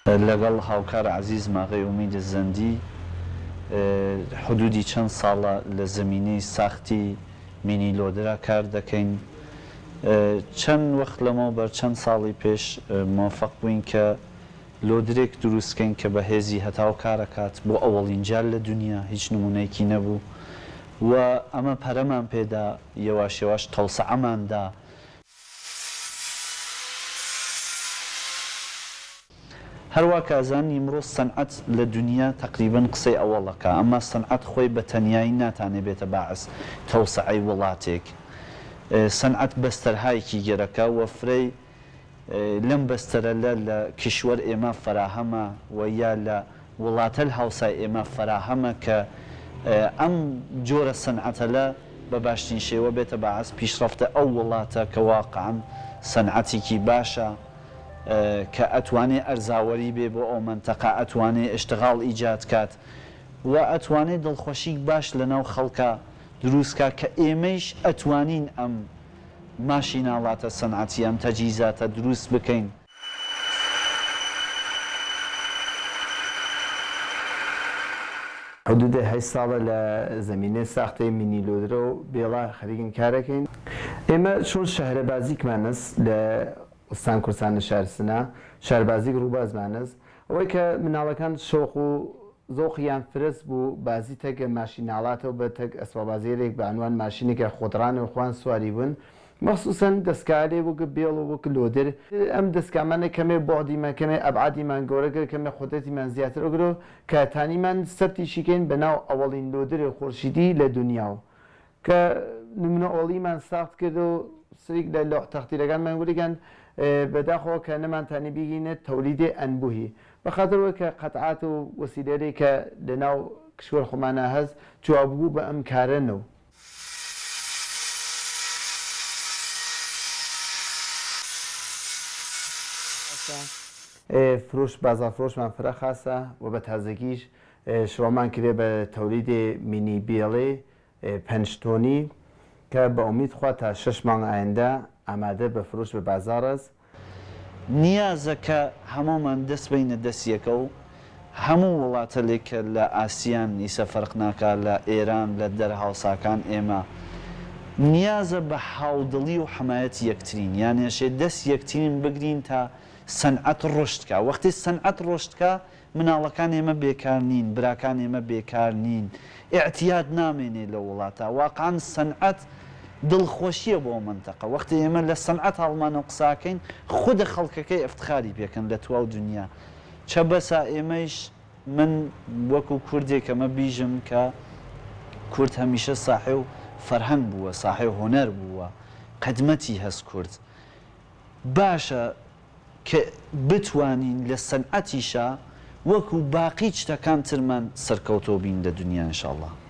لەگەڵ هاوکار عزیز ماغی ئومیدە زەندی حدودی چەند ساڵە لە زمینەی ساختی مینی لۆدرا کار دەکەین. چەند وەخت لەمەوە بەر چەند ساڵی پێش موفق بووین کە لۆدرێک دروستکەین کە بەهێزی هەتاو کارەکات بۆ ئەوەڵین جار لە دنیا هیچ نمونەیەکی نەبوو و ئەمە پەرەمان پێدا یەواش یەواش تەوسعەماندا. هەروە کازانی ئمڕۆ سەنعەت لە دنیا تقریبن قسەی ئەوەڵەکە، ئەمما سەنعەت خۆی بە تەنیایی ناتانێ بێتە باعث تەوسعەی وڵاتێک. سەنعەت بەستەرهایەکی گەرەکە و فرەی لەم بەستەرە لە کشوەر ئێمە فەراهەمە و یا لە وڵاتە هاوسای ئێمە فەراهەمە کە ئەم جۆرە سەنعەتە لە بە باشترین شێوە بێتە باعث پیشرەفتە ئەو وڵاتە کە واقعاً سەنعەتێکی باشە کە ئەتوانێ ئەرزاوەری بێ بۆ ئەو مەنتەقە، ئەتوانێ ئشتغاڵ ئیجاد کات و ئەتوانێت دڵخۆشی باش لەناو خەڵکە دروستکە کە ئێمەش ئەتوانین ئەم ماشیناڵاتە سەنعەتی ئەم تەجیزاتە دروست بکەین. حدود 8 ساڵە لە زمینەی ساختەی مینی لۆدرە و بێڵا خەریکین کارەکەین. ئێمە چۆن شەهرەبازیکمانەس لە ئستان کوردستان شارسنا شاربازیک ڕووبازمانەز ئەوەی کە مناڵەکان شۆخ و زۆقیان فرست بوو بازی تەگە ماشیناڵاتەوە بە تەک ئەسبابازیێک بە عنوان ماشینێکە خۆدران و خوان سواری بوون، مەخسوسەن دەستکارێ وەکە بێڵ و وەکە لۆدر. ئەم دەستکامانە کەمێ بۆدیمان کەمێ ئەبعادیمان گەورەگە کەمێ خودەتیمان زیاتر وەگرۆ کاتانیمان سەرتیشیکەین بەناو ئەوەڵین لۆدرێ خۆرشیدی لە دنیاوە کە نمونە ئۆڵیمان ساخت کرد و سریک لە لۆح تەختیرەکانمان وریگەن بەداخەوە کە نەمانتانی بگینێت تەولیدێ ئەنبوهی بەخاطرەوە کە قەتعات و وەسیلەرێک کە لەناو کشوەر خۆمانە هەست جواببوو بە ئەم کارەنەوە. فرۆش بازارفرۆشمان فرە خاسە و بە تازەگیش شڕۆمان کرێ بە تەولیدێ مینی بێڵێ 5 تۆنی کە بە ئومیدخوا تا 6 مانگ ئایندە ئامادە بە فرۆش بە بازارەز. نیازە کە هەمومان دەست بینە دەستیەکە و هەموو وڵاتە لێکە لە ئاسیان ئیسە فەرق ناکا لە ئێران لە دەرهاوساکان ئێمە نیازە بە هاودڵی و حمایەت یەکترین یانێشێ دەست یەکترین بگرین تا سەنعەت ڕۆشتکە. وەختی سەنعەت ڕۆشتکە مناڵەکان ئێمە بێکار نین، براکان ئێمە بێکار نین، ئیعتیاد نامێنێ لە وڵاتە. واقعاً سەنعەت دڵخۆشیە بۆ منتەقە. وەختی ئێمە لە سەنعەت هەڵمانە قساکەین خودە خەڵکەکەی ئفتخاری پێکەن لە تواو دنیا. چە بەسا ئێمەش من وەکو کوردێک ئەمە بیژم کە کورد هەمیشە ساحێ و فەرهەنگ بووە، ساحێ هۆنەر بووە، قەدمەتی هەست کورد. باشە کە بتوانین لە سەنعەتیشە وەکو باقی شتەکان ترمان سەرکەوتۆ بین لە دنیا ئینشاءڵڵا.